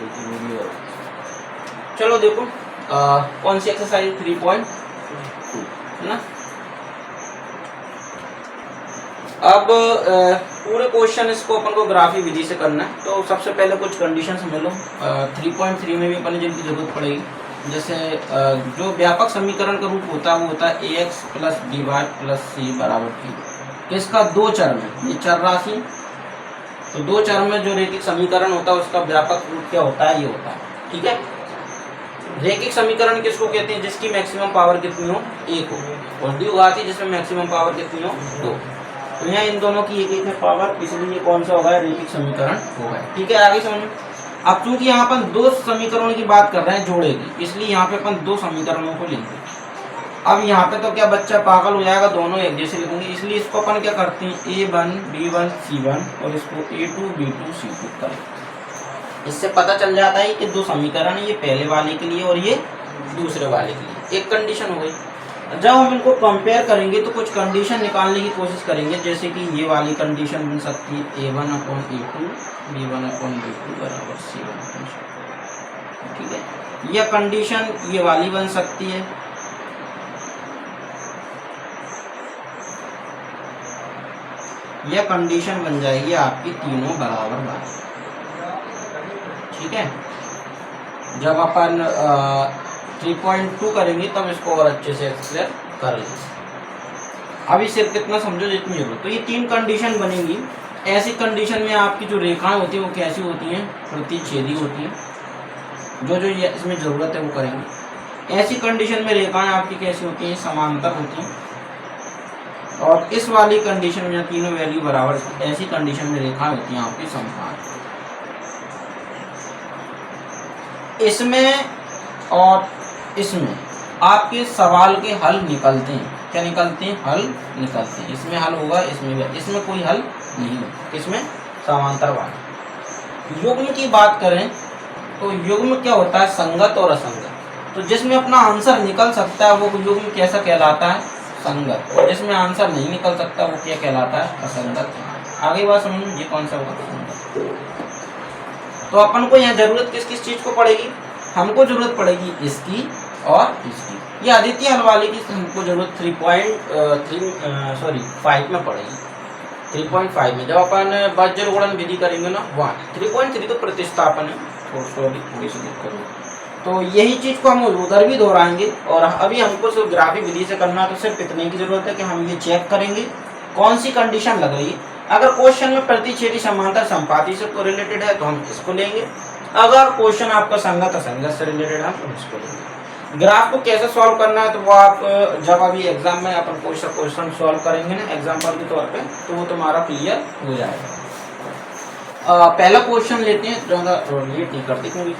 देखिए वीडियो। चलो देखो कौन सी एक्सरसाइज 3.2 है ना। अब पूरे क्वेश्चन इसको अपन को ग्राफी विधि से करना है। तो सबसे पहले कुछ कंडीशन समझ लो। 3.3 में भी अपन जिनकी जरूरत पड़ेगी, जैसे जो व्यापक समीकरण का रूप होता है वो होता है ax plus dy plus c बराबर t। किसका? दो चर में, ये चर राशि। तो दो चर में जो रैखिक समीकरण होता है उसका व्यापक रूप क्या होता है? ये होता है। ठीक है। रैखिक समीकरण किसको कहते हैं? जिसकी मैक्सिमम पावर कितनी हो? 1 हो, और द्विघाती जिसमें मैक्सिमम पावर कितनी हो? 2। तो यहाँ इन दोनों की एक है पावर, इसलिए कौन सा होगा? रैखिक समीकरण होगा। ठीक है, आगे समझ। अब चूंकि यहाँ अपन दो समीकरणों की बात कर रहे हैं जोड़े की, इसलिए यहाँ पे अपन दो समीकरणों को लिखेंगे। अब यहाँ पे तो क्या बच्चा पागल हो जाएगा, दोनों एक जैसे लिखेंगे, इसलिए इसको अपन क्या करते हैं a1 b1 c1 और इसको a2 b2 c2 करें। इससे पता चल जाता है कि दो समीकरण है, ये पहले वाले के लिए और ये दूसरे वाले के लिए। एक कंडीशन हो गई। जब हम इनको कंपेयर करेंगे तो कुछ कंडीशन निकालने की कोशिश करेंगे, जैसे कि ये वाली कंडीशन बन सकती है a1/a2 b1/b2 बराबर c1। ठीक है, यह कंडीशन ये वाली बन सकती है। यह कंडीशन बन जाएगी आपकी तीनों बराबर वाली। ठीक है, जब अपन 3.2 करेंगे तब इसको और अच्छे से एक्सप्लेन कर लेंगे। अभी सिर्फ कितना समझो जितनी जरूरत। तो ये तीन कंडीशन बनेंगी। ऐसी कंडीशन में आपकी जो रेखाएं होती हैं वो कैसी होती हैं? प्रतिच्छेदी होती हैं। जो जो ये इसमें जरूरत है वो करेंगे। ऐसी कंडीशन में रेखाएं आपकी कैसी होती हैं? समांतर होती हैं। और इस वाली कंडीशन में तीनों वैल्यू बराबर, ऐसी कंडीशन में रेखाएं होती हैं आपकी समांतर। इसमें और इसमें आपके सवाल के हल निकलते हैं। क्या निकलते हैं? हल निकलते हैं। इसमें हल होगा, इसमें भी। इसमें कोई हल नहीं होगा। इसमें समांतर वाले। युग्म की बात करें तो युग्म क्या होता है? संगत और असंगत। तो जिसमें अपना आंसर निकल सकता है वो युग्म कैसा कहलाता है? संगत। और जिसमें आंसर नहीं निकल सकता वो क्या कहलाता है? असंगत। आगे बात समझो, ये कौन सा होगा? संगत। तो अपन को यहाँ जरूरत किस किस चीज को पड़ेगी? हमको जरूरत पड़ेगी इसकी और इसकी। ये आदित्य हल वाले की हमको जरूरत 5 में पड़ेगी। 3.5 में जब अपन बज्र गुणन विधि करेंगे ना, वहाँ 3.3 तो प्रतिस्थापन है। थोड़ी सी दिक्कत है। तो यही चीज को हम उधर भी दोहराएंगे। और अभी हमको सिर्फ ग्राफी विधि से करना, तो सिर्फ इतने की जरूरत है कि हम ये चेक करेंगे कौन सी कंडीशन लग रही है। अगर क्वेश्चन में प्रतिच्छेदी समांतर संपाती से रिलेटेड है तो हम इसको लेंगे। अगर क्वेश्चन आपका संगत असंगत से रिलेटेड है तो इसको लेंगे। ग्राफ को कैसे सॉल्व करना है तो वो आप जब अभी एग्जाम में अपन क्वेश्चन सॉल्व करेंगे ना एग्जाम्पल के तौर पे, तो वो तुम्हारा क्लियर हो जाएगा। पहला क्वेश्चन लेते हैं। ज़्यादा लेट नहीं करते क्योंकि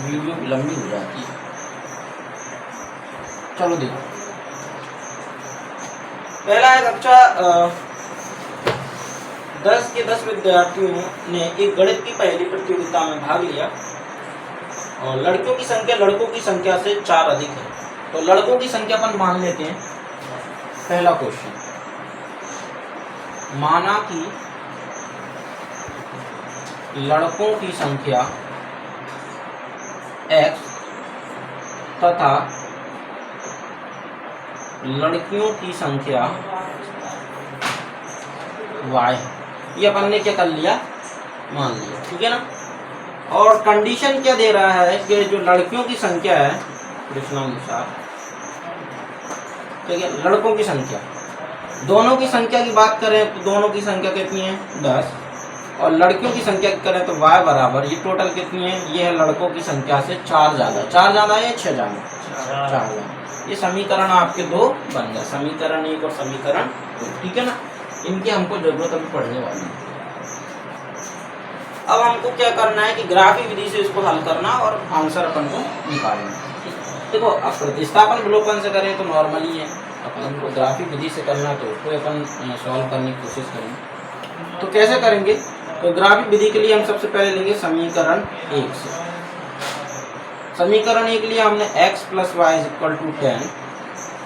वीडियो लंबी हो जाती है। चलो देखो, पहला है कक्षा 10 के 10 विद्यार्थियों ने एक गणित की पहली प्रतियोगिता में भाग लिया और लड़कियों की संख्या लड़कों की संख्या से 4 अधिक है। तो लड़कों की संख्या अपन मान लेते हैं। पहला क्वेश्चन, माना कि लड़कों की संख्या x तथा लड़कियों की संख्या y है। ये अपन ने क्या कर लिया? मान लिया। ठीक है ना। और कंडीशन क्या दे रहा है कि जो लड़कियों की संख्या है प्रश्नानुसार, ठीक है, लड़कों की संख्या, दोनों की संख्या की बात करें तो दोनों की संख्या कितनी है? 10। और लड़कियों की संख्या करें तो y बराबर, ये टोटल कितनी है? ये है लड़कों की संख्या से 4 ज्यादा। 4 ज्यादा है 6 ज्यादा? 4। ये समीकरण आपके दो बन गए, समीकरण 1 और समीकरण 2। ठीक है ना। इनकी हमको जरूरत अभी पढ़ने वाली है। अब हमको क्या करना है कि ग्राफी विधि से इसको हल करना और आंसर अपन को निकालना। देखो, अब प्रतिस्थापन विलोपन से करें तो नॉर्मली है, अपन को ग्राफी विधि से करना तो उसको अपन सॉल्व करने की कोशिश करेंगे। तो कैसे करेंगे? तो ग्राफी विधि के लिए हम सबसे पहले लेंगे समीकरण 1 से। समीकरण 1 के लिए हमने x + y = 10।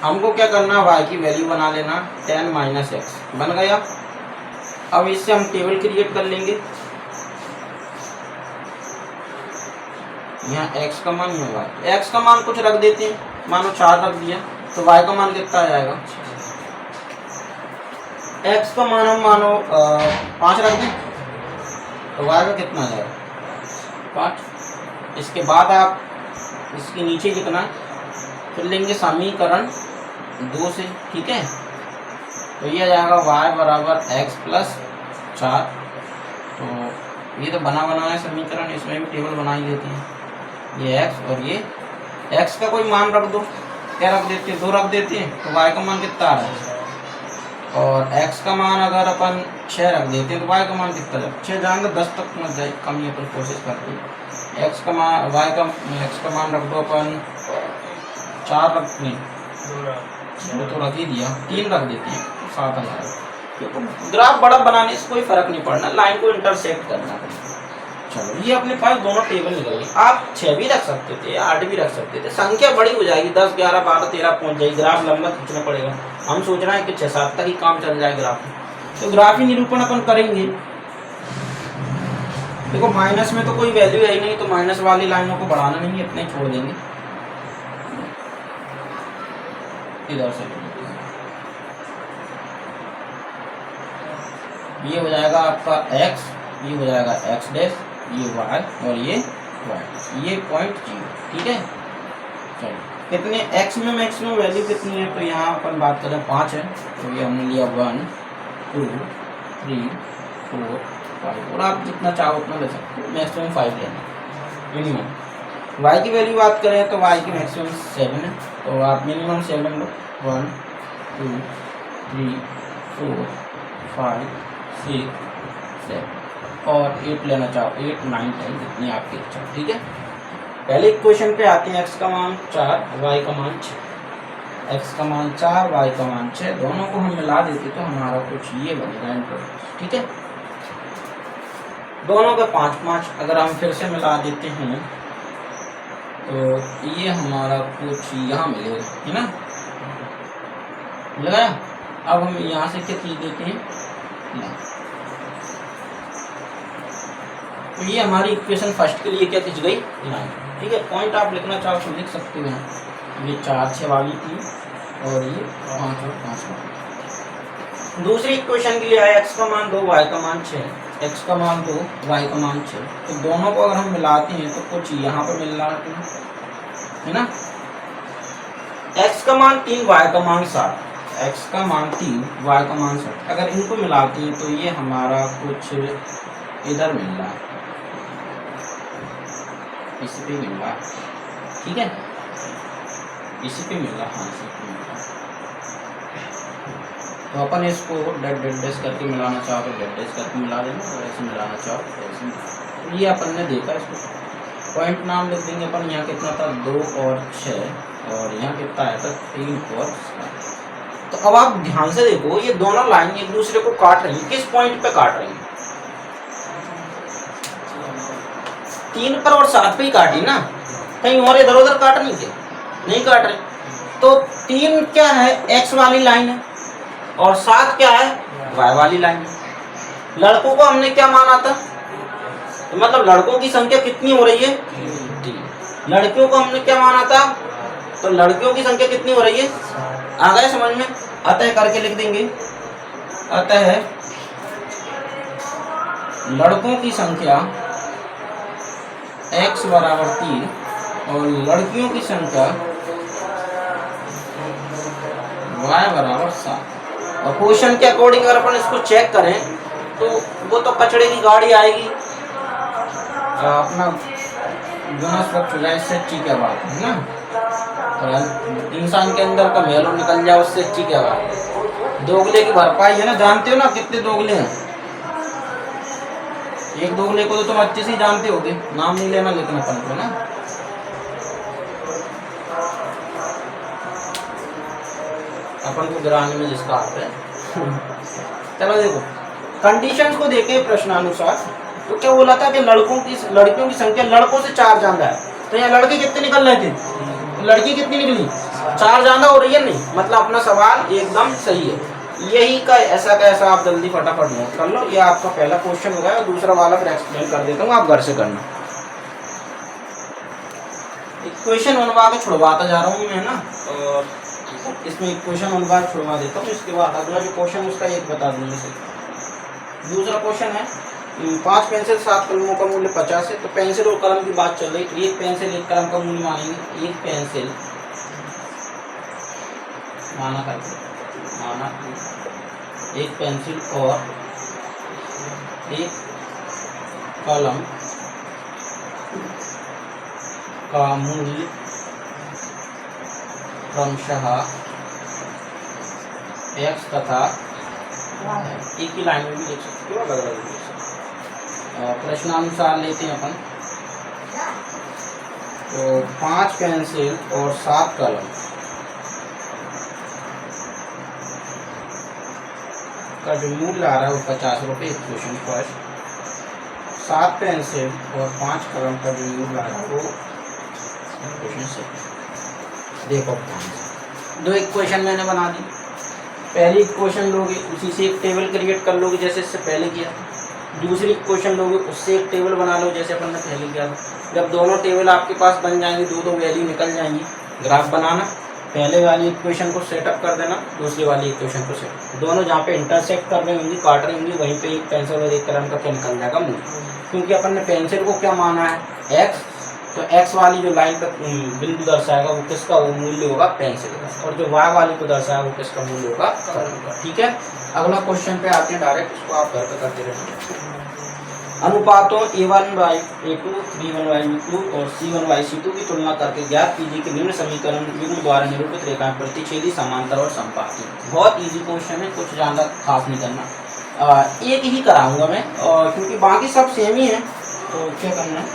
हमको क्या करना? y की वैल्यू बना लेना 10 - x बन गया। अब इससे हम टेबल क्रिएट कर लेंगे। यहाँ x का मान, यहाँ y। x का मान कुछ रख देते हैं, मानो 4 रख दिया, तो y का मान कितना आ जाएगा? x का मान हम मानो 5 रख दें, तो y का कितना आ जाएगा? 5। इसके बाद आप इसके नीचे लिखना, फिर लेंगे समीकरण 2 से, ठीक है। तो ये आ जाएगा y बराबर x प्लस 4। तो ये तो बना बनाया समीकरण, इसमें भी टेबल बनाई देती है। ये x और ये x का कोई मान रख दो, क्या रख देते हैं? 2 रख देते हैं, तो y का मान कितना आ रहा है? और x का मान अगर अपन 6 रख देते हैं तो y का मान कितना जाए? 6 जाएंगे, 10 तक मत जाए, कम ही अपन कोशिश करते हैं। x का मान x का मान रख दो अपन 4 रख दें, वो तो रख ही दिया, 3 रख देते हैं, 7 आ जाएगा। क्योंकि ग्राफ बड़ा बनाने से कोई फर्क नहीं पड़ना, लाइन को इंटरसेक्ट करना है। चलो ये अपने पास दोनों टेबल निकल गए। आप 6 भी रख सकते थे, 8 भी रख सकते थे, संख्या बड़ी हो जाएगी, 10, 11, 12, 13 पहुंच जाएगी, ग्राफ लंबा खींचना पड़ेगा। हम सोच रहे हैं कि 6-7 तक ही काम चल जाए ग्राफ में, तो ग्राफी निरूपण अपन करेंगे। देखो माइनस में तो कोई वैल्यू है ही नहीं, तो माइनस वाली लाइनों को बढ़ाना नहीं, इतने छोड़ देंगे। इधर से ये हो जाएगा आपका x, ये हो जाएगा x डैश, ये y और ये y, ये पॉइंट 0, ठीक है। चलो कितने x में मैक्सिमम वैल्यू कितनी है? तो यहाँ अपन बात करें 5 है, तो ये हमने लिया 1, 2, 3, 4, 5, और आप जितना चाहो उतना ले सकते हो, मैक्सिमम 5 लेना मिनिमम। y की वैल्यू बात करें तो y की मैक्सिमम 7 है, तो आप मिनिमम 7 लो, 1, 2, 3, 4, 5, 6, 7 और 8 लेना चाहो, 8, 9, 10 जितनी आपकी इच्छा, ठीक है। पहले इक्वेशन पे आते हैं, x का मान 4, y का मान 6। x का मान 4, y का मान 6, दोनों को हम मिला देते तो हमारा कुछ ये बनेगा इंटरवल, ठीक है। दोनों के 5-5 अगर हम फिर से मिला देते हैं तो ये हमारा कुछ यहाँ मिलेगा, है ना, लगाया। अब हम यहाँ से क्या खींच देते हैं, तो ये हमारी इक्वेशन फर्स्ट के लिए क्या खींच गई, लाइन, ठीक है। पॉइंट आप लिखना चाहो तो लिख सकते हो, ये 4, 6 वाली थी और ये 5 और 5 वाली। दूसरी इक्वेशन के लिए आया x का मान 2, y का मान 6, x का मान 2, y का मान 6, तो दोनों को अगर हम मिलाते हैं तो कुछ यहाँ पर मिल रहा है ना। x का मान 3, y का मान 7, x का मान 3, y का मान 7, अगर इनको मिलाते हैं तो ये हमारा कुछ इधर मिल रहा है, इसी पे मिल रहा है, ठीक है, इसी पे मिल रहा है, हाँ इसी पे मिल रहा है। तो अपन इसको डेड करके मिलाना चाहो तो डेड करके मिला देना, और ऐसे मिलाना चाहो तो ऐसे मिला। ये अपन ने देखा, इसको पॉइंट नाम लिख देंगे अपन। यहाँ कितना था 2 और 6, और यहाँ कितना आया था 3 और 7। तो अब आप ध्यान से देखो, ये दोनों लाइन एक दूसरे को काट रही है, किस पॉइंट पे काट रही है? 3 पर और 7 पे ही काटी ना, कहीं और इधर उधर काट नहीं, क्या नहीं काट रही। तो 3 क्या है, x वाली लाइन है, और 7 क्या है, y वाली लाइन है। लड़कों को हमने क्या माना था, तो मतलब लड़कों की संख्या कितनी हो रही है, 3। लड़कियों को हमने क्या माना था, तो लड़कियों की संख्या कितनी हो रही है, आ गए समझ में। अतः करके लिख देंगे, अतः लड़कों की संख्या x बराबर 3 और लड़कियों की संख्या y बराबर 7। और क्वेश्चन के अकॉर्डिंग अगर अपन इसको चेक करें तो वो तो कचड़े की गाड़ी आएगी, अपना गुना स्वच्छ हो जाए, इससे अच्छी क्या बात है ना। और इंसान के अंदर का मैलों निकल जाए, उससे अच्छी क्या बात है। दोगले की भरपाई है ना, जानते हो ना कितने दोगले हैं। एक दोगले को तो तुम अच्छे से जानते होगे, नाम नहीं लेना लेकिन अपन को ना। अपन को गिराने में जिसका हाथ है। चलो देखो कंडीशंस को देखे प्रश्नानुसार, तो क्या बोला था कि लड़कियों की संख्या लड़कों से 4 ज्यादा है, तो यहाँ लड़के कितने निकल रहे थे, तो लड़की कितनी निकली, 4 ज्यादा हो रही है। नहीं मतलब अपना सवाल एकदम सही है, यही का ऐसा आप जल्दी फटाफट नोट कर लो। ये आपका पहला क्वेश्चन हो गया, और दूसरा वाला फिर एक्सप्लेन कर देता हूँ, आप घर से करना। इक्वेशन बनवा के छुड़वाता जा रहा हूँ मैं ना, और इसमें इक्वेशन बनवा के छुड़वा देता हूँ। इसके बाद अगला जो क्वेश्चन उसका एक बता दूंगा इसे। दूसरा क्वेश्चन है 5 पेंसिल 7 कलमों का मूल्य 50 है। तो पेंसिल और कलम की बात चल रही, तो एक पेंसिल एक कलम का मूल्य मानेंगे। एक पेंसिल माना एक पेंसिल और एक कलम का मूल्य क्रमशः x तथा एक ही लाइन में भी लिख सकते हो, अलग अलग लिख सकते हो। प्रश्नानुसार लेते हैं अपन। तो 5 पेंसिल और 7 कलम का जो मूल्य आ रहा है वो 50 रुपये। Question first. 7 पेंसिल और 5 कलम का जो मूल्य आ रहा है वो क्वेश्चन सेकंड। देखो दो इक्वेशन मैंने बना दी। पहली इक्वेशन लोगे उसी से एक टेबल क्रिएट कर लोगे जैसे इससे पहले किया। दूसरी इक्वेशन लोगे उससे एक टेबल बना लो जैसे अपन ने पहले किया। जब दोनों टेबल आपके पास बन जाएंगे, दो वैल्यू निकल जाएंगी, ग्राफ बनाना, पहले वाली इक्वेशन को सेटअप कर देना, दूसरी वाली इक्वेशन को सेट, दोनों जहाँ पे इंटरसेक्ट कर रही होंगी, काट रही होंगी, वहीं पे एक पेंसिल और एक कलम का क्या निकल जाएगा मूल्य। क्योंकि अपन ने पेंसिल को क्या माना है x, तो x वाली जो लाइन पर बिंदु दर्शाएगा वो किसका, वो मूल्य होगा पेंसिल का, और जो y वाली को दर्शाएगा वो किसका मूल्य होगा कलम का। ठीक है, अगला क्वेश्चन पे आते हैं डायरेक्ट, इसको आप घर पे करते रहना। अनुपातों a1/a2, b1/b2 और c1/c2 की तुलना करके ज्ञात कीजिए कि निम्न समीकरण युग्म द्वारा निरूपित रेखाएं प्रतिच्छेदी, समांतर और संपाती। बहुत इजी क्वेश्चन है, कुछ ज़्यादा खास नहीं करना। एक ही कराऊंगा मैं, क्योंकि बाकी सब सेम ही है। तो क्या करना है,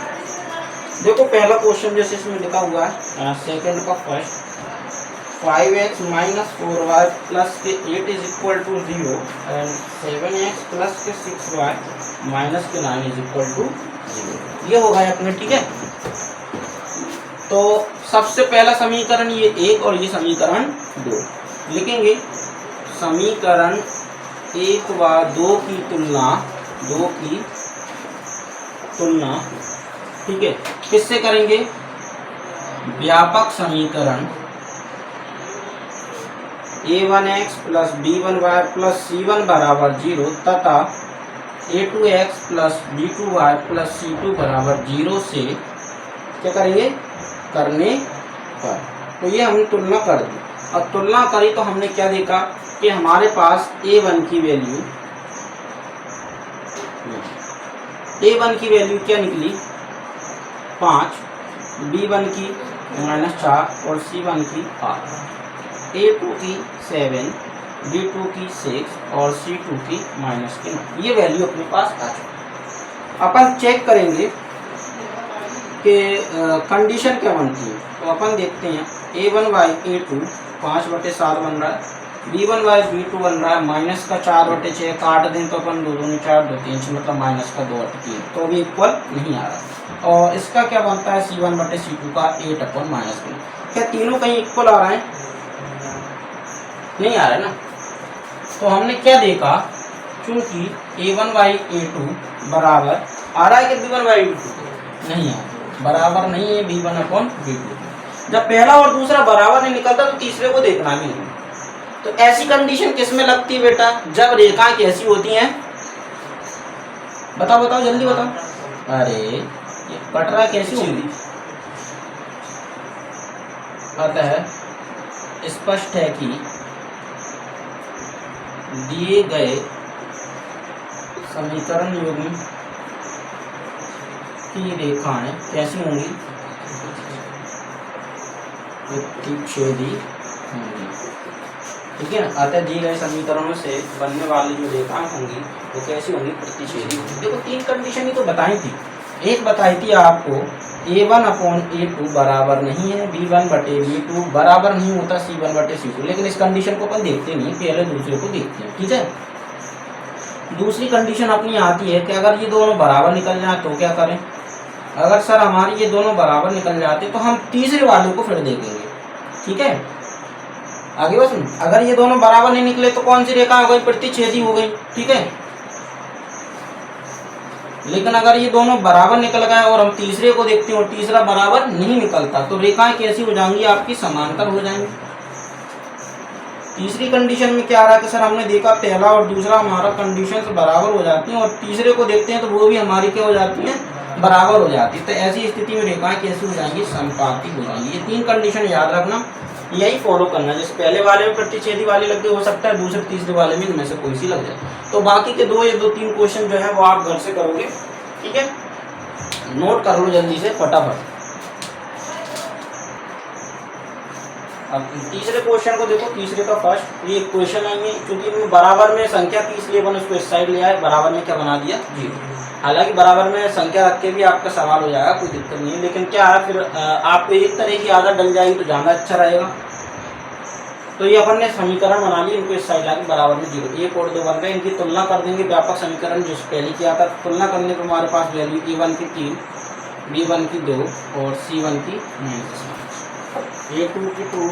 देखो पहला क्वेश्चन जैसे इसमें लिखा हुआ है, सेकंड का first, 5x minus 4y plus के 8 is equal to 0 and 7x plus के 6y माइनस के 9 इज इक्वल टू 0। ये होगा अपने। ठीक है, तो सबसे पहला समीकरण ये 1 और ये समीकरण 2 लिखेंगे। समीकरण 1 व 2 की तुलना ठीक है किससे करेंगे, व्यापक समीकरण a1x plus b1y plus c1 बराबर 0 तथा a2x plus b2y plus c2 बराबर 0 से क्या करेंगे, करने पर। तो ये हमने तुलना कर दी, और तुलना करी तो हमने क्या देखा कि हमारे पास a1 की वैल्यू क्या निकली 5, b1 की -4 और c1 की 8, a2 की 7, b2 की 6 और c2 की -9। ये वैल्यू अपने पास आ चुकी। अपन चेक करेंगे कि कंडीशन क्या बनती है। तो अपन देखते हैं a1/a2 5/7 बन रहा है, b1/b2 बन रहा है -4/6, काट दें तो अपन 2 दूनी 4, 2 3 मतलब -2/3, तो भी इक्वल नहीं आ रहा। और इसका क्या बनता है c1/c2 का 8/-1। क्या तीनों कहीं इक्वल आ रहे हैं, नहीं आ रहा है ना। तो हमने क्या देखा, चूंकि a1/a2 बराबर आ रहा है कि b1/b2 नहीं आ रहा, बराबर नहीं है b1/b2। जब पहला और दूसरा बराबर नहीं निकलता तो तीसरे को देखना भी नहीं। तो ऐसी कंडीशन किस में लगती है बेटा, जब रेखाएं कैसी होती हैं, बताओ बताओ जल्दी बताओ। अरे ये कटरा कैसी होगी, अतः स्पष्ट है कि दिए गए समीकरण युग्म की रेखाएं कैसी होंगी, प्रतिच्छेदी होंगी। ठीक है ना, अतः दिए गए समीकरणों से बनने वाली जो रेखाएं होंगी वो कैसी होंगी, प्रतिच्छेदी होंगी। देखो 3 कंडीशन ही तो बताई थी। एक बताई थी आपको a1/a2 बराबर नहीं है b1/b2, बराबर नहीं होता c1/c2, लेकिन इस कंडीशन को अपन देखते नहीं, पहले दूसरे को देखते हैं। ठीक है, दूसरी कंडीशन अपनी आती है कि अगर ये दोनों बराबर निकल जाए तो क्या करें। अगर सर हमारी ये दोनों बराबर निकल जाते तो हम तीसरे वाले को फिर देखेंगे। ठीक है, आगे बस, अगर ये दोनों बराबर नहीं निकले तो कौन सी रेखा हो गई, प्रतिच्छेदी हो गई। ठीक है, लेकिन अगर ये दोनों बराबर निकल गए और हम तीसरे को देखते हैं और तीसरा बराबर नहीं निकलता तो रेखाएं कैसी हो जाएंगी, आपकी समांतर हो जाएंगी। तीसरी कंडीशन में क्या आ रहा है कि सर हमने देखा पहला और दूसरा हमारा कंडीशन बराबर हो जाती हैं और तीसरे को देखते हैं तो वो भी हमारी क्या हो जाती है, बराबर हो जाती है। तो ऐसी स्थिति में रेखाएं कैसी हो जाएंगी, समपाती हो जाएंगी। ये 3 कंडीशन याद रखना, यही फॉलो करना। जैसे पहले वाले में प्रतिच्छेदी वाली लग गई, हो सकता है दूसरे तीसरे वाले में इनमें से कोई सी लग जाए। तो बाकी के 2 क्वेश्चन जो है वो आप घर से करोगे, ठीक है। नोट कर लो जल्दी से फटाफट। अब तीसरे क्वेश्चन को देखो, तीसरे का फर्स्ट ये क्वेश्चन आएंगे, क्योंकि बराबर में संख्या थी इसलिए मैंने उसको इस साइड लिया है, बराबर में क्या बना दिया, 0। हालांकि बराबर में संख्या रख के भी आपका सवाल हो जाएगा, कोई दिक्कत नहीं है, लेकिन क्या है फिर आपको एक तरह की आदत डल जाएगी तो ज़्यादा अच्छा रहेगा। तो ये अपन ने समीकरण बना लिए, इनको इस साइड लाके बराबर में 0, 1 और 2 बन गए। इनकी तुलना कर देंगे, व्यापक समीकरण जो पहले किया था, तुलना करने पर हमारे पास वैल्यू A1 की 3, B1 की 2 और C1 की -1, A2 की 2,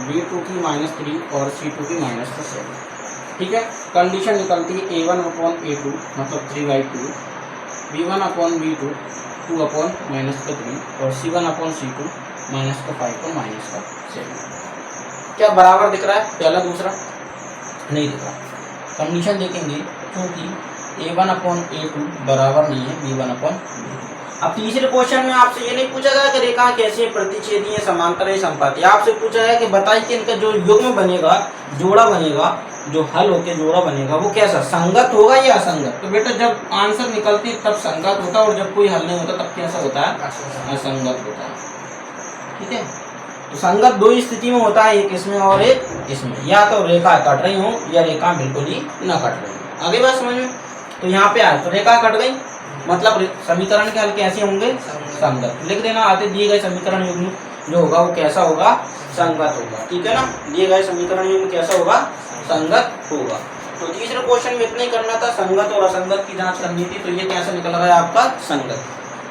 B2 की -3 और C2 की -7। ठीक है, कंडीशन निकलती है A1/A2 मतलब 3/2, B1/B2 2/-3 और C1/C2 -5 और -7। क्या बराबर दिख रहा है पहला दूसरा? नहीं दिख रहा। कंडीशन देखेंगे, क्योंकि A1/A2 बराबर नहीं है B1/B2। अब तीसरे क्वेश्चन में आपसे ये नहीं पूछा गया कि रेखा कैसी है, प्रतिच्छेदी है, समांतर है, समपाती। आपसे पूछा गया कि बताइए कि इनका जो युग्म बनेगा, जोड़ा बनेगा, जो हल होके जोड़ा बनेगा वो कैसा, संगत होगा या असंगत। तो बेटा जब आंसर निकलती तब संगत होता है और जब कोई हल नहीं होता तब कैसा होता है, असंगत होता है। ठीक है, तो संगत 2 स्थिति में होता है, एक इसमें और एक इसमें। या तो रेखा कट रही हो या रेखा बिल्कुल ही ना कट रही हो। आगे बात समझ में? तो यहाँ पे आए तो रेखा कट गई, मतलब समीकरण के हल कैसे होंगे, संगत। लिख देना, आते दिए गए समीकरण युग्म जो होगा वो कैसा होगा, संगत होगा। ठीक है ना, दिए गए समीकरण युग्म कैसा होगा, संगत होगा। तो तीसरे क्वेश्चन में इतना ही करना था, संगत और असंगत की जांच करनी थी। तो ये कैसे निकल रहा है आपका, संगत।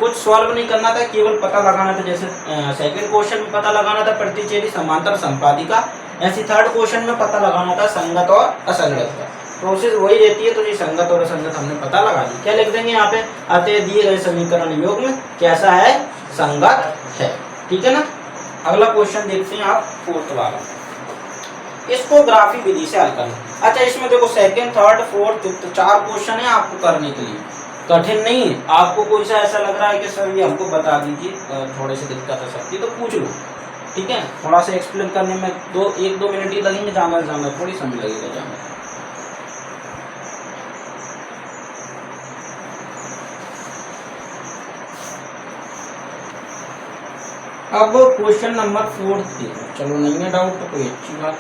कुछ सॉल्व नहीं करना था, केवल पता लगाना था। जैसे सेकंड क्वेश्चन में पता लगाना था प्रतिच्छेदी, समांतर, समपाती का, ऐसे थर्ड क्वेश्चन में पता लगाना था संगत और असंगत का। प्रोसेस वही रहती है। तो ये संगत और असंगत हमने पता लगा दी। क्या लिख देंगे यहाँ पे, अतः दिए गए समीकरण युग्म कैसा है, संगत है। ठीक है ना। अगला क्वेश्चन देखते हैं आप, फोर्थ वाला। इसको ग्राफी विधि से हल करना। अच्छा, इसमें देखो second, third, fourth, fifth 4 question है आपको करने के लिए, कठिन नहीं है। आपको कोई सा ऐसा लग रहा है कि सर ये हमको बता दीजिए, थोड़े से दिक्कत हो सकती है तो पूछ लो। ठीक है, थोड़ा सा एक्सप्लेन करने में 1-2 मिनट ही लगेंगे, जाना थोड़ी समय लगेगा जाना। अब क्वेश्चन नंबर 4 देखो, चलो नहीं है डाउट तो कोई अच्छी बात।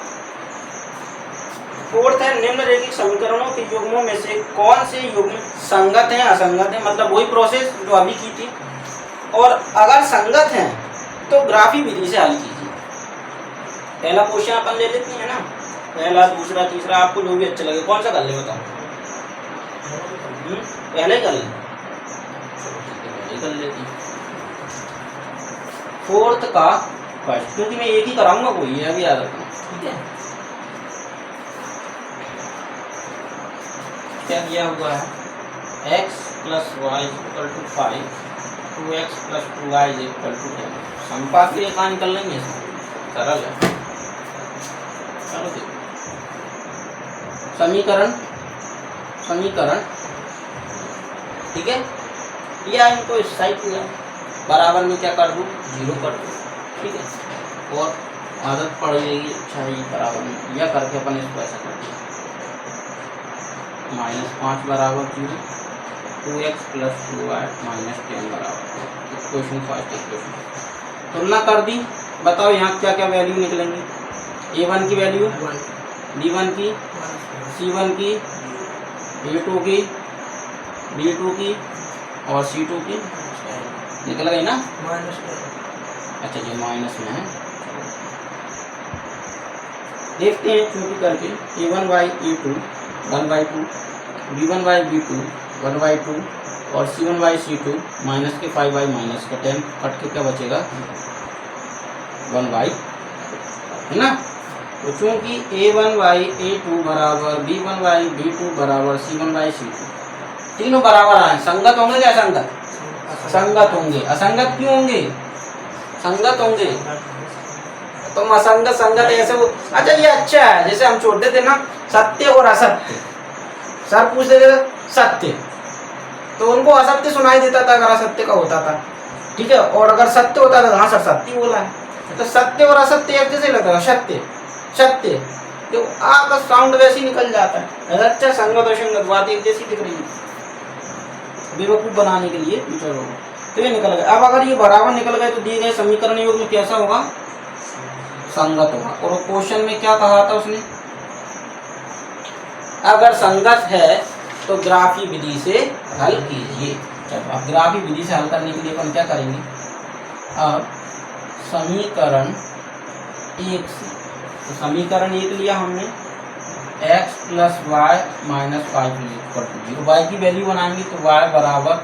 4 है, निम्नलिखित समीकरणों के युग्मों में से कौन से युग्म संगत हैं, असंगत हैं। मतलब वही प्रोसेस जो अभी की थी, और अगर संगत हैं तो ग्राफी विधि से हल कीजिए। पहला क्वेश्चन अपन ले लेते हैं ना, पहला, दूसरा, तीसरा, आपको जो भी अच्छा लगे। कौन सा कर ले बताओ, पहले ही कर ले, पहले ही कर लेते हैं। 4th का फर्स्ट, क्योंकि मैं एक ही कराऊंगा, कोई है अभी याद रखना। ठीक है, क्या दिया हुआ है, x + y = 5, 2x + 2y = 10। संपात की रेखा निकल रही है, सरल है। चलो देखो, समीकरण ठीक है, या इनको इस साइड किया, बराबर में क्या कर दूँ, 0 कर दूँ। ठीक है, और आदत पड़ जाएगी, अच्छा ये बराबर में यह करके अपन इसको ऐसा कर दें, -5 बराबर 0, 2x + 2y -10 बराबर। क्वेश्चन फर्स्ट इक्वेशन तुलना कर दी। बताओ यहाँ क्या क्या वैल्यू निकलेंगी। A1 की वैल्यू, B1 की, C1 की, A2 की, B2 की और C2 की निकल गई ना, अच्छा जी माइनस में है। देखते हैं छोटी करके, A1/A2 1/2, B1/B2 1/2 और C1/C2 -5/-10 कट के क्या बचेगा, 1/, है ना। तो चूंकि A1/A2 बराबर B1/B2 बराबर C1/C2, तीनों बराबर आए, संगत होंगे या असंगत? संगत होंगे। असंगत क्यों होंगे? संगत होंगे। तुम असंगत संगत ऐसे हो। अच्छा ये अच्छा है, जैसे हम छोड़ते थे ना सत्य और असत्य, सर पूछते थे सत्य तो उनको असत्य सुनाई देता था अगर असत्य का होता था, ठीक है, और अगर सत्य होता था हाँ सर सत्य बोला है, तो सत्य और असत्य एक जैसे लगता था, सत्य सत्य, तो आपका साउंड वैसे ही निकल जाता है। अच्छा संगत असंगत बात एक जैसी दिख रही है बेवकूफ बनाने के लिए टीचर लोग, तो ये निकल गए। अब अगर ये बराबर निकल गए तो दिए गए समीकरण योग में कैसा होगा? संगत होगा। और क्वेश्चन में क्या कहा था उसने? अगर संगत है तो ग्राफी विधि से हल कीजिए। चलो अब ग्राफी विधि से हल करने के लिए अपन क्या करेंगे? अब समीकरण एक से, तो समीकरण एक लिया हमने x plus y minus 5 equal to 0, y की वैल्यू बनाएंगे तो y बराबर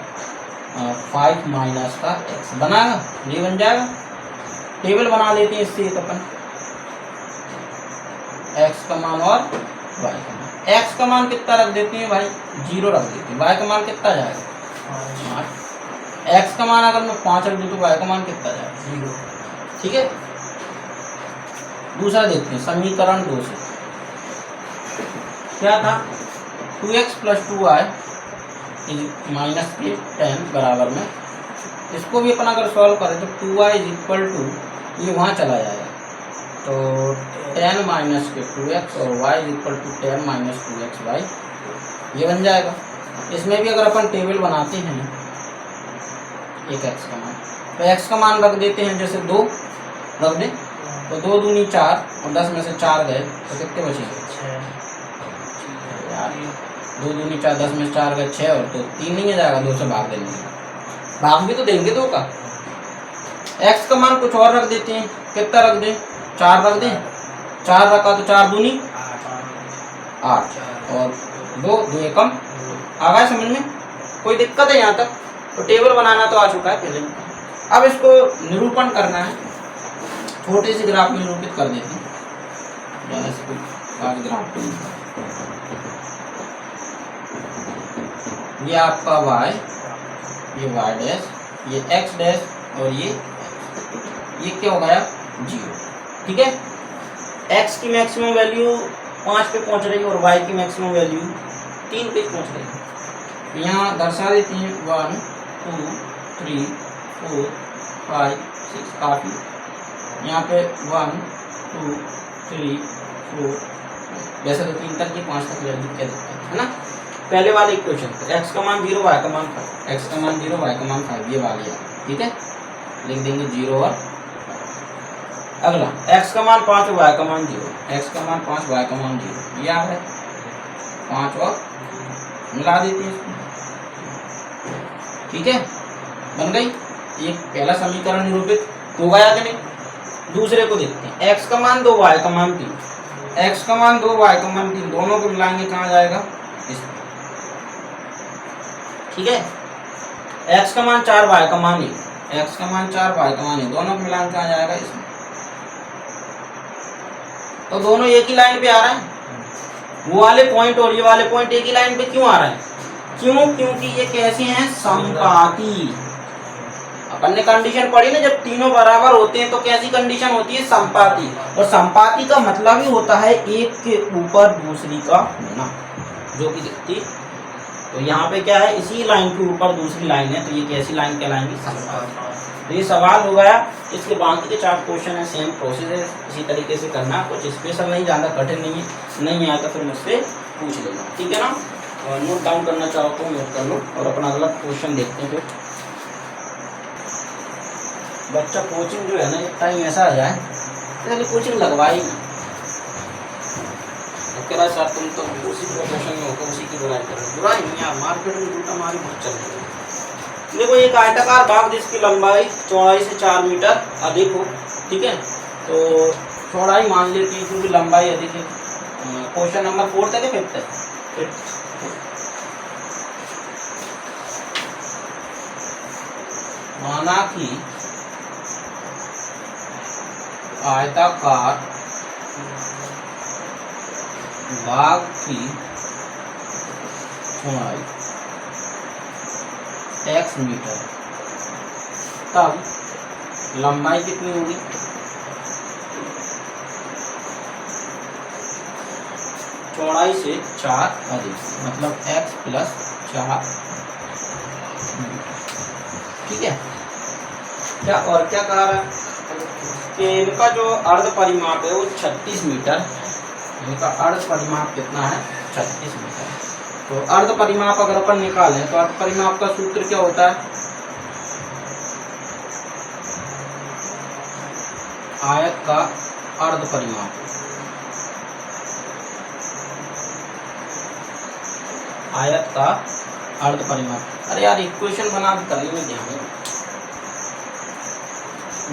5 माइनस का x बनाएगा, ये बन जाएगा। टेबल बना लेते हैं इससे एक अपन, x का मान और y का मान। x का मान कितना रख देते हैं भाई? 0 रख देते हैं। y का मान कितना जाएगा? 5। x का मान अगर मैं 5 रख दूँ तो y का मान कितना जाएगा? 0। ठीक है, दूसरा देखते हैं समीकरण 2 से क्या था? 2x प्लस 2y माइनस के 10 बराबर में, इसको भी अपन अगर सॉल्व करें तो 2y इज इक्वल टू, ये वहाँ चला जाएगा तो 10 माइनस के 2x और y is equal to 10 minus 2xy, ये बन जाएगा। इसमें भी अगर अपन टेबल बनाते हैं एक x का मान, तो x का मान रख देते हैं जैसे 2 रख दें तो 2 दूनी 4 और 10 में से 4 गए तो कितने बचे? 2 दूनी 4, 10 में 4 गए 6, और तो 3 नहीं आ जाएगा, 2 से भाग देंगे, भाग भी तो देंगे 2 का। x का मान कुछ और रख देते हैं, कितना रख दें? 4 रख दें, 4 रखा तो 4 दूनी 8 और 2 एकम। आ गया समझ में? कोई दिक्कत है यहाँ तक? तो टेबल बनाना तो आ चुका है पहले। अब इसको निरूपण करना है, छोटे से ग्राफ में निरूपित कर देते हैं। आज ग्राफ ये आपका y, ये y डैश, ये x डैश और ये क्या हो गया? 0। ठीक है, x की मैक्सिमम वैल्यू 5 पे पहुंच रही है और y की मैक्सिमम वैल्यू 3 पे पहुंच रही है। यहाँ दर्शा देते हैं 1 2 3 4 5 6, काफी। यहाँ पे 1 2 3 4, वैसे तो 3 तक की 5 तक वैल्यू क्या दिक्कत है ना। पहले वाले इक्वेशन x का मान 0 y का मान 5, x का मान 0 y का मान 5, ये वाली है। ठीक है, लिख देंगे 0 और अगला x का मान 5 y का मान 0, x का मान 5 y का मान 0, ये आ रहा है 5 और मिला देते हैं इसको। ठीक है, बन गई। एक पहला समीकरण निरूपित हो गया कि नहीं? दूसरे को देखते हैं, x का मान 2 y का मान 3, x का मान 2 y का मान 3, दोनों को मिलाएंगे कहाँ जाएगा? इसमें। ठीक है, x का मान 4 y का मान 1, x का मान 4 y का मान 1, दोनों को मिलाकर कहाँ जाएगा? इसमें। तो दोनों एक ही लाइन पे आ रहे हैं, वो वाले पॉइंट और ये वाले पॉइंट एक ही लाइन पे क्यों आ रहे हैं? क्यों? क्योंकि ये कैसे हैं? समपाती। अपन ने कंडीशन पढ़ी ना, जब तीनों बराबर होते हैं तो कैसी कंडीशन होती है? समपाती। और समपाती का मतलब ही होता है एक के ऊपर दूसरी का होना, जो कि दिखती। तो यहाँ पे क्या है? इसी लाइन के ऊपर दूसरी लाइन है, तो ये कैसी लाइन कहलाएंगी? समपाती। तो ये सवाल हो गया। इसके बाकी के 4 क्वेश्चन है, सेम प्रोसेस है, इसी तरीके से करना, कुछ स्पेशल नहीं, ज़्यादा कठिन नहीं है। नहीं आया तो फिर मुझसे पूछ लेना, ठीक है ना। और नोट डाउन करना चाहो तो नोट कर लो, और अपना अगला क्वेश्चन देखते हैं। फिर बच्चा कोचिंग जो है ना, एक टाइम ऐसा आ जाए पहले कोचिंग लगवाई कह रहा सर तुम तो उसी प्रोफेशन में होकर उसी की बुराई कर रहे हो। बुराई नहीं यार, मार्केट में झूठा मारी बहुत चल रही है। देखो एक आयताकार भाग जिसकी लंबाई चौड़ाई से 4 मीटर अधिक हो, ठीक है, तो चौड़ाई मान लेती है क्योंकि लंबाई अधिक है। क्वेश्चन नंबर 4 तक है, 5 तक। माना कि आयताकार भाग की चौड़ाई x मीटर, तब लंबाई कितनी होगी, चौड़ाई से 4 अधिक, मतलब x प्लस 4 मीटर। ठीक है, क्या और क्या कहा रहा है कि इनका जो अर्ध परिमाप है वो 36 मीटर, इनका अर्ध परिमाप कितना है, 36 मीटर। तो अर्ध परिमाप अगर अपन निकालें तो अर्ध परिमाप का सूत्र क्या होता है, आयत का अर्ध परिमाप, आयत का अर्ध परिमाप। अरे यार इक्वेशन बना के करने में ध्यान है,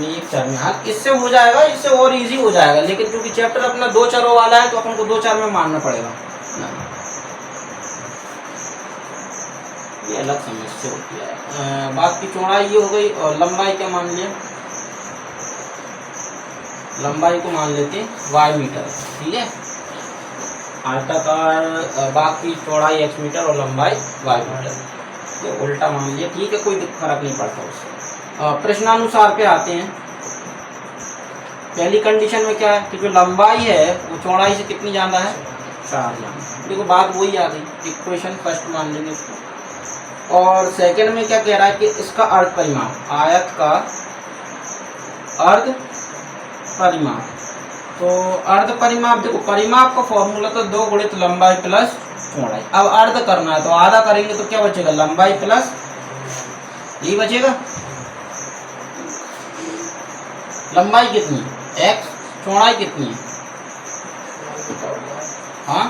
एक चर में, हाँ इससे हो जाएगा, इससे और इजी हो जाएगा, लेकिन क्योंकि चैप्टर अपना 2 चरों वाला है तो अपन को 2 चर में मानना पड़ेगा ना, ये अलग समस्या होती है। बात की चौड़ाई ये हो गई, और लंबाई क्या मान लिया, लंबाई को मान लेते y मीटर। ठीक है, आयताकार, बाकी चौड़ाई x मीटर और लंबाई y मीटर, ये उल्टा मान लिया। ठीक है, कोई फर्क नहीं पड़ता उससे। प्रश्नानुसार पे आते हैं। पहली कंडीशन में क्या है कि जो लंबाई है वो चौड़ाई से कितनी ज़्यादा है, 4 ज़्यादा। देखो बात वही आ गई, इक्वेशन फर्स्ट मान लेंगे इसको। और सेकंड में क्या कह रहा है कि इसका अर्ध परिमाप, आयत का अर्ध परिमाप। तो अर्ध परिमाप, देखो परिमाप का फॉर्मूला तो 2 गुणित लंबाई प्लस चौड़ाई। अब अर्ध करना है तो आधा करेंगे तो क्या बचेगा, लंबाई प्लस, यही बचेगा। लंबाई कितनी है x, चौड़ाई कितनी है, हाँ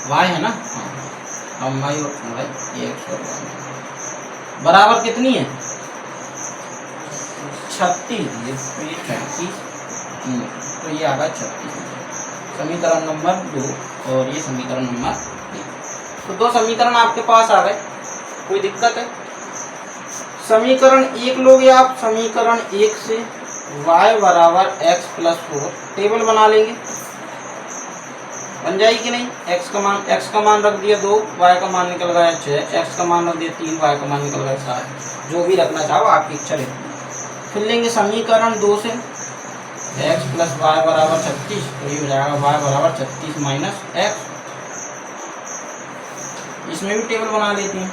y है ना, हाँ लंबाई और चौड़ाई x और y बराबर कितनी है, 36। तो ये आ गया 36, समीकरण नंबर 2 और ये समीकरण नंबर 1। तो 2 समीकरण आपके पास आ गए, कोई दिक्कत है। समीकरण 1 लोगे आप, समीकरण 1 से y बराबर x प्लस 4 टेबल बना लेंगे, बन जाएगी कि नहीं। x का मान रख दिया 2, y का मान निकल गया 6, x का मान रख दिया 3, y का मान निकल गया 7, जो भी रखना चाहो आपकी इच्छा रहती है। फिर लेंगे समीकरण 2 से x प्लस y बराबर 36, तो ये हो जाएगा y बराबर 36 माइनस x। इसमें भी टेबल बना लेते हैं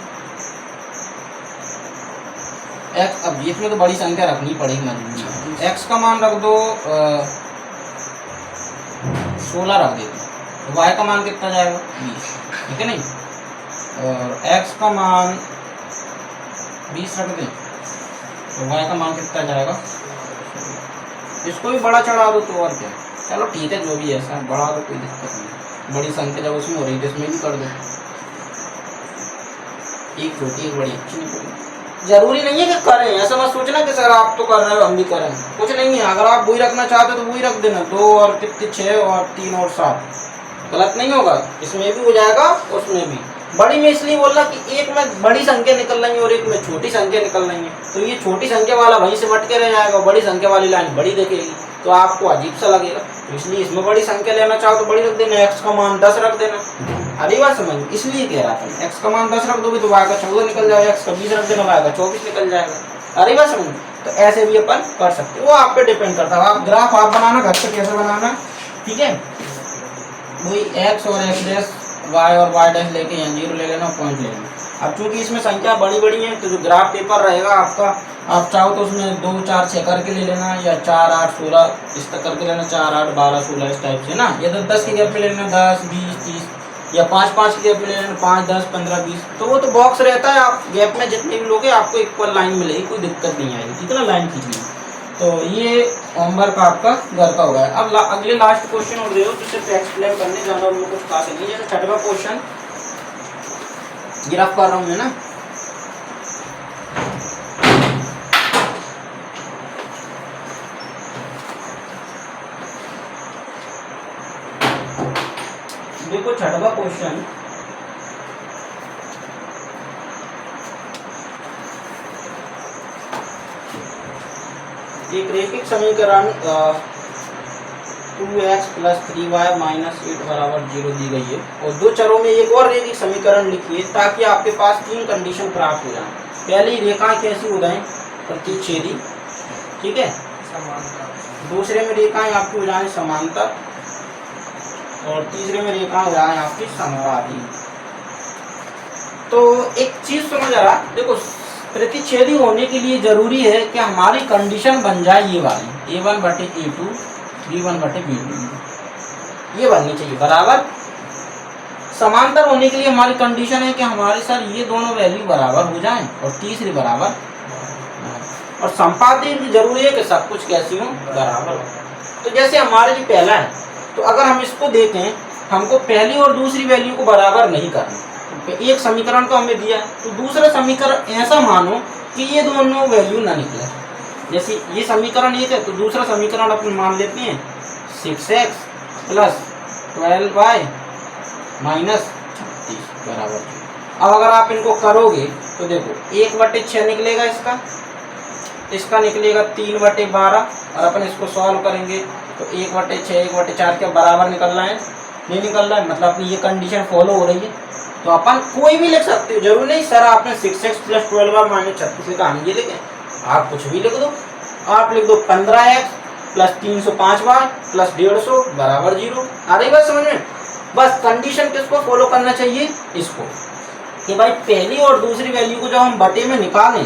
x। अब इसमें तो बड़ी संख्या रखनी पड़ेगी मजबूरी, x का मान रख दो 16 रख देते हैं, तो y का मान कितना जाएगा 20, ठीक है नहीं। और x का मान 20 रख दें तो y का मान कितना जाएगा, इसको भी बड़ा चढ़ा दो तो और क्या। चलो ठीक है, जो भी ऐसा बड़ा दो कोई दिक्कत नहीं, बड़ी संख्या जब उसमें हो रही है इसमें भी कर दो, एक छोटी एक बड़ी, अच्छी नहीं पड़ेगी। जरूरी नहीं है कि करें, ऐसा मत सोचना कि सर आप तो कर रहे हो हम भी करें, कुछ नहीं है। अगर आप वही रखना चाहते हो तो वही रख देना, 2 और कितने 6 और 3 और 7, गलत नहीं होगा, इसमें भी हो जाएगा उसमें भी। बड़ी में इसलिए बोल रहा कि एक में बड़ी संख्या निकल रही है और एक में छोटी संख्या निकल रही है, तो ये छोटी संख्या वाला वहीं से मट के रह जाएगा, बड़ी संख्या वाली लाइन बड़ी देखेगी तो आपको अजीब सा लगेगा। तो इसलिए इसमें बड़ी संख्या लेना चाहो तो बड़ी रख देना, x का मान 10 रख देना। अरे बात समझ, इसलिए कह रहा था x का मान 10 रख दोगे तो y का 14 निकल जाएगा, x का 20 रख देना y का 24 निकल जाएगा। अरे बात समझ, तो ऐसे भी अपन कर सकते, वो आप पे डिपेंड करता है। आप ग्राफ आप बनाना घर पे कैसे बनाना, ठीक है। वही x और x डैश, y और y डैश लेके यहाँ 0 ले लेना, पॉइंट ले लेना। अब चूंकि इसमें संख्या बड़ी बड़ी है तो जो ग्राफ पेपर रहेगा आपका, आप चाहो तो उसमें 2 4 6 करके ले लेना, या 4 8 16 इस तक करके लेना, 4 8 12 16 इस टाइप से ना, या तो 10 के गैप में ले लेना, 10 20 30, या 5 5 के गैप में ले लेना, 5 10 15 20। तो वो तो बॉक्स रहता है, आप गैप में जितने भी लोगे आपको इक्वल लाइन मिलेगी, कोई दिक्कत नहीं आएगी, ठीक है ना, लाइन खींचनी। तो ये होमवर्क आपका घर का होगा। अब अगले लास्ट क्वेश्चन और दे दो, तो सिर्फ एक्सप्लेन करने जाना उनको कुछ खास नहीं है। जैसे 6वां क्वेश्चन गिरफ्त कर रहा हूँ मैं ना, देखो 6वां क्वेश्चन, एक रैखिक समीकरण 2x प्लस 3y माइनस 8 बराबर 0 दी गई है। और दो चरों में एक और रेखिक समीकरण लिखिए ताकि आपके पास तीन कंडीशन प्राप्त हो जाए। पहली रेखाएं कैसी हो जाएं? प्रतिच्छेदी, ठीक है। दूसरे में रेखाएं आपकी हो जाए समांतर और तीसरे में रेखा हो जाए आपकी समबाहु। तो एक चीज समझ आ रहा, देखो प्रतिच्छेदी होने के लिए जरूरी है कि हमारी कंडीशन बन जाए ये वाली a1/a2 b1/b2, ये बननी चाहिए बराबर। समांतर होने के लिए हमारी कंडीशन है कि हमारे सर ये दोनों वैल्यू बराबर हो जाएं और तीसरी बराबर। और संपाती की जरूरी है कि सब कुछ कैसी हो बराबर हो। तो जैसे हमारे जो पहला है, तो अगर हम इसको देखें, हमको पहली और दूसरी वैल्यू को बराबर नहीं करना। तो एक समीकरण तो हमें दिया, तो दूसरा समीकरण ऐसा मानो कि ये दोनों वैल्यू ना निकले। जैसे ये समीकरण एक है, तो दूसरा समीकरण अपन मान लेते हैं 6x प्लस 12y माइनस 36 बराबर। अब अगर आप इनको करोगे तो देखो 1/6 निकलेगा, इसका निकलेगा 3/12। और अपन इसको सॉल्व करेंगे तो 1/6 1/4 के बराबर निकल रहा है, नहीं निकल रहा है, मतलब अपनी ये कंडीशन फॉलो हो रही है। तो अपन कोई भी लिख सकते हो, जरूरी नहीं सर आपने 6x प्लस 12y माइनस 36 लिखा, हम ये लिखें, आप कुछ भी लिख दो। आप लिख दो 15x प्लस 305y प्लस 150 बराबर 0। आ रही बात समझ में? बस कंडीशन किसको फॉलो करना चाहिए? इसको, कि भाई पहली और दूसरी वैल्यू को जब हम बटे में निकालें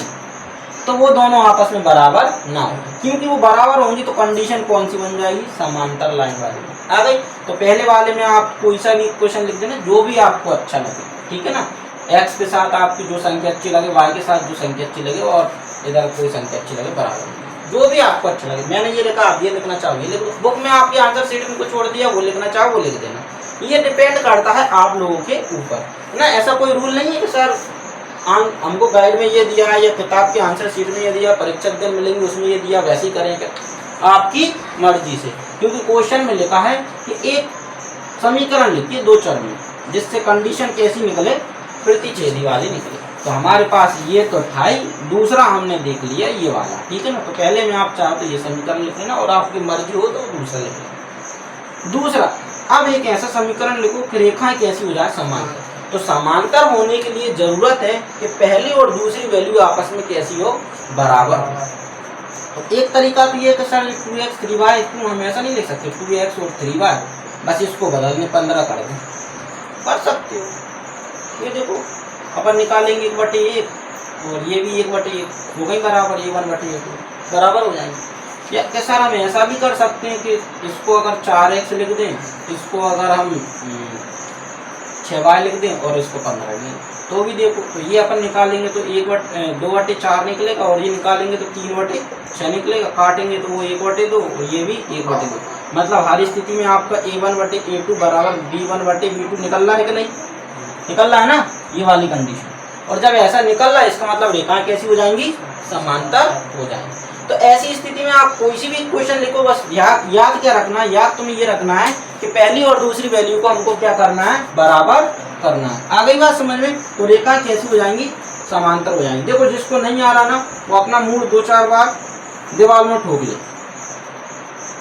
तो वो दोनों आपस में बराबर ना हो, क्योंकि वो बराबर होंगी तो कंडीशन कौन सी बन जाएगी? समांतर लाइन वाली आ गई। तो पहले वाले में आप कोई सा भी क्वेश्चन लिख देना जो भी आपको अच्छा लगे, ठीक है ना। x के साथ आपकी जो संख्या अच्छी लगे, y के साथ जो संख्या अच्छी लगे, और इधर कोई संख्या अच्छी लगे, बराबर जो भी आपको अच्छा लगे। मैंने ये लिखा, आप ये लिखना चाहो ये लिख दो। बुक में आपके आंसर शीट में कुछ छोड़ दिया, वो लिखना चाहो वो लिख देना। ये डिपेंड करता है आप लोगों के ऊपर ना, ऐसा कोई रूल नहीं है कि सर हमको गाइड में ये दिया है या किताब के आंसर शीट में ये दिया, परीक्षा दिन मिलेंगे उसमें ये दिया, वैसे ही करेंगे, आपकी मर्जी से। क्योंकि क्वेश्चन में लिखा है कि एक समीकरण लिखिए दो चर में, जिससे कंडीशन कैसी निकले? प्रतिच्छेदी वाली निकले। तो हमारे पास ये तो था ही, दूसरा हमने देख लिया ये वाला, ठीक है ना। तो पहले में आप चाहो तो ये समीकरण लिख लेना, और आपकी मर्जी हो तो दूसरा लिख लेना। दूसरा, अब एक ऐसा समीकरण लिखो कि रेखाएं कैसी हो जाए? समांतर। तो समांतर होने के लिए जरूरत है कि पहली और दूसरी वैल्यू आपस में कैसी हो? बराबर हो। तो एक तरीका तो ये है कि सर 2x 3y, क्यों हम ऐसा नहीं लिख सकते 2x और 3y, बस इसको बदलने 15 कर दें, कर सकते हो। ये देखो अपन निकालेंगे 1/1 और ये भी 1/1 हो गई बराबर, ये 1/1 बराबर हो जाएंगे। या क्या सर हम ऐसा भी कर सकते हैं कि इसको अगर 4x लिख दें, इसको अगर हम 6y लिख दें और इसको 15 दें, तो भी देखो। तो ये अपन निकालेंगे तो 2/4 निकलेगा, और ये निकालेंगे तो 3/6 निकलेगा। काटेंगे तो वो 1/2 और ये भी 1/2। मतलब हर स्थिति में आपका a1/a2 बराबर b1/b2 निकल रहा है कि नहीं? निकल रहा है ना, ये वाली कंडीशन। और जब ऐसा निकल रहा है, इसका मतलब रेखाएं कैसी हो जाएंगी? समांतर हो जाएंगी। तो ऐसी स्थिति में आप कोई सी भी क्वेश्चन लिखो, बस याद क्या रखना है? याद तुम्हें ये रखना है कि पहली और दूसरी वैल्यू को हमको क्या करना है? बराबर करना है। आ गई बात समझ में? तो रेखा कैसी हो जाएंगी? समांतर हो जाएंगी। देखो जिसको नहीं आ रहा ना, वो अपना मुंह 2-4 बार दीवार में ठोक ले,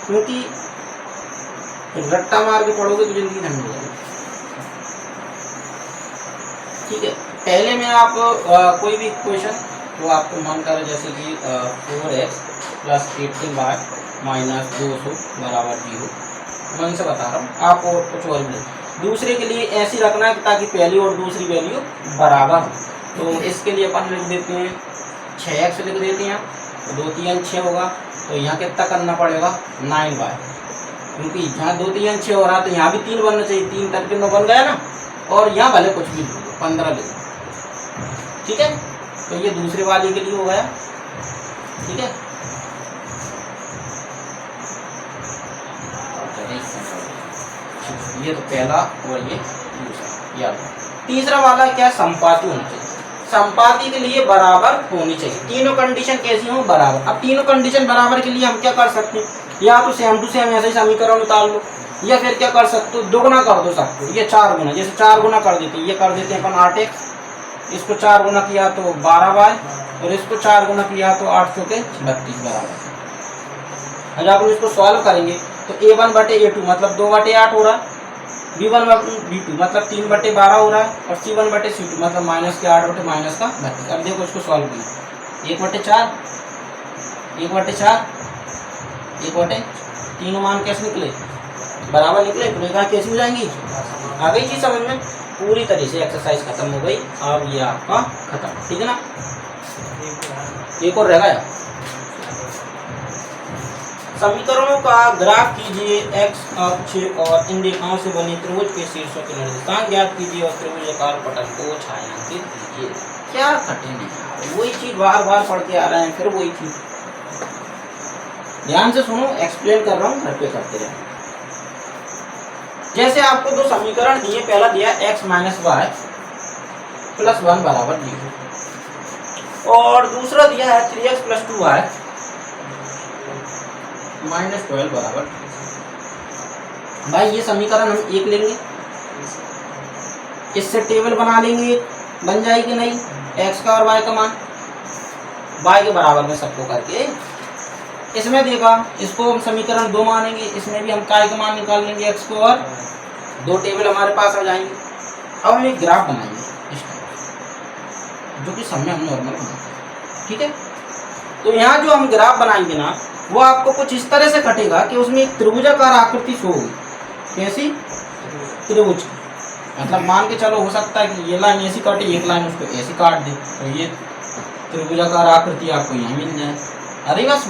क्योंकि रट्टा मार के पढ़ोगे तो जिंदगी ठंड हो जाएगी, ठीक है। पहले में आप कोई भी क्वेश्चन तो आपको मन करे, जैसे कि 4x प्लस 18y माइनस 200 बराबर 0, मैं इनसे बता रहा हूँ। आप और कुछ और भी दूसरे के लिए ऐसी रखना है ताकि पहली और दूसरी वैल्यू बराबर हो। तो इसके लिए अपन लिख देते हैं 6x लिख देते हैं, तो 2 3 6 होगा। तो यहाँ कितना करना पड़ेगा? 9y, क्योंकि यहाँ 2 3 6 हो रहा है तो यहाँ भी 3 बनना चाहिए। 3 3 9 बन गया ना। और यहाँ भले कुछ भी 15 लिख, ठीक है। तो ये दूसरे वाले के लिए हो गया, ठीक है। ये तो पहला और ये दूसरा। याद, तीसरा वाला क्या? संपाती होनी चाहिए। संपाती के लिए बराबर होनी चाहिए। तीनों कंडीशन कैसी हो? बराबर। अब तीनों कंडीशन बराबर के लिए हम क्या कर सकते हैं? या तो सेम टू सेम ऐसे ही समीकरण उतार लो, या फिर क्या कर सकते हो? दोगुना कर दो सबको। ये 4 गुना, जैसे 4 गुना कर देते हैं, ये कर देते हैं अपन 8x, इसको 4 गुना किया तो 12y, और इसको 4 गुना किया तो 8 चौके 32 बराबर। जब आप इसको सॉल्व करेंगे तो A1 बटे A2 मतलब 2 बटे 8 हो रहा है, B1 B2 मतलब 3 बटे 12 हो रहा है, और C1 बटे C2 मतलब माइनस के 8 बटे माइनस का 32। अब देखो इसको सॉल्व किया, 1 बटे 4, 1 बटे 4, 1 बटे, तीनों मान कैसे निकले, बराबर निकले, तो रेखा कैसी हो जाएंगी, आ गई चीज समझ में। पूरी तरह से एक्सरसाइज खत्म हो गई, अब ये आपका खत्म, ठीक है ना। एक और रह गया, समीकरणों का ग्राफ कीजिए, एक्स अक्ष और इन रेखाओं से बने त्रिभुज के शीर्षों के निर्देशांक ज्ञात कीजिए और त्रिभुजाकार पटल को छायांकित कीजिए। क्या कठिन है, वही चीज बार बार पढ़ के आ रहे हैं, फिर वही चीज। ध्यान से सुनो, एक्सप्लेन कर रहा हूँ, घर पे करते रहे। जैसे आपको दो समीकरण दिए, पहला दिया x माइनस वाई प्लस 1 बराबर 0, और दूसरा दिया है 3x प्लस 2y माइनस 12 बराबर। भाई ये समीकरण हम एक लेंगे, इससे टेबल बना लेंगे, बन जाएगी नहीं, x का और y का मान y के बराबर में सबको करके इसमें देगा, इसको हम समीकरण 2 मानेंगे, इसमें भी हम काय का मान निकाल लेंगे x को, और दो टेबल हमारे पास आ जाएंगे। अब हम एक ग्राफ बनाएंगे इस टाइप, जो कि समय हम नॉर्मल बनाएंगे, ठीक है। तो यहाँ जो हम ग्राफ बनाएंगे ना, वो आपको कुछ इस तरह से कटेगा कि उसमें एक त्रिभुजाकार आकृति शो होगी। कैसी, त्रिभुज, मतलब मान के चलो हो सकता है कि ये लाइन ऐसी काटे, एक लाइन उसको ऐसी काट दे, तो ये त्रिभुजाकार आकृति आपको यहाँ मिल जाए, अरे बस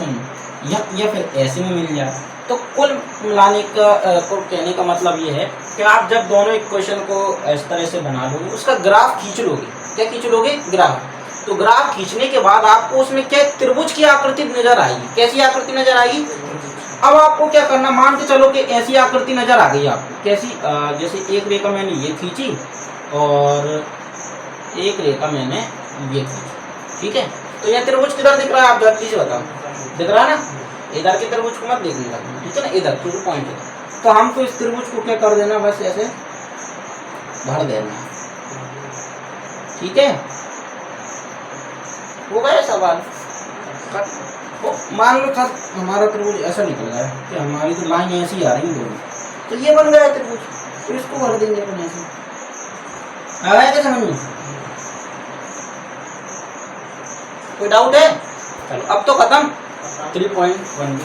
या फिर ऐसे में मिल जाए। तो कुल मिलाने का को कहने का मतलब ये है कि आप जब दोनों इक्वेशन को इस तरह से बना लोगे, उसका ग्राफ खींच लोगे। क्या खींच लोगे, ग्राफ। तो ग्राफ खींचने के बाद आपको उसमें क्या त्रिभुज की आकृति नजर आएगी। कैसी आकृति नजर आएगी। अब आपको क्या करना, मान के चलो कि ऐसी आकृति नजर आ गई आपको। कैसी, जैसे एक रेखा मैंने ये खींची और एक रेखा मैंने ये खींची, ठीक है। तो यह त्रिभुज किधर दिख रहा है, आप जल्दी से बताओ, दिख रहा है ना। इधर के त्रिभुज को मत देखने लगना, ठीक है ना, इधर टू पॉइंट है। तो हमको इस त्रिभुज को क्या कर देना, बस ऐसे भर देना, ठीक है। हो गया सवाल। मान लो सर हमारा त्रिभुज ऐसा निकल रहा है कि हमारी तो लाइन ऐसी आ रही है दोनों, तो ये बन गया त्रिभुज, तो इसको भर देंगे अपन ऐसे। आ गया क्या समझ में, कोई डाउट है। चलो अब तो खत्म 3.1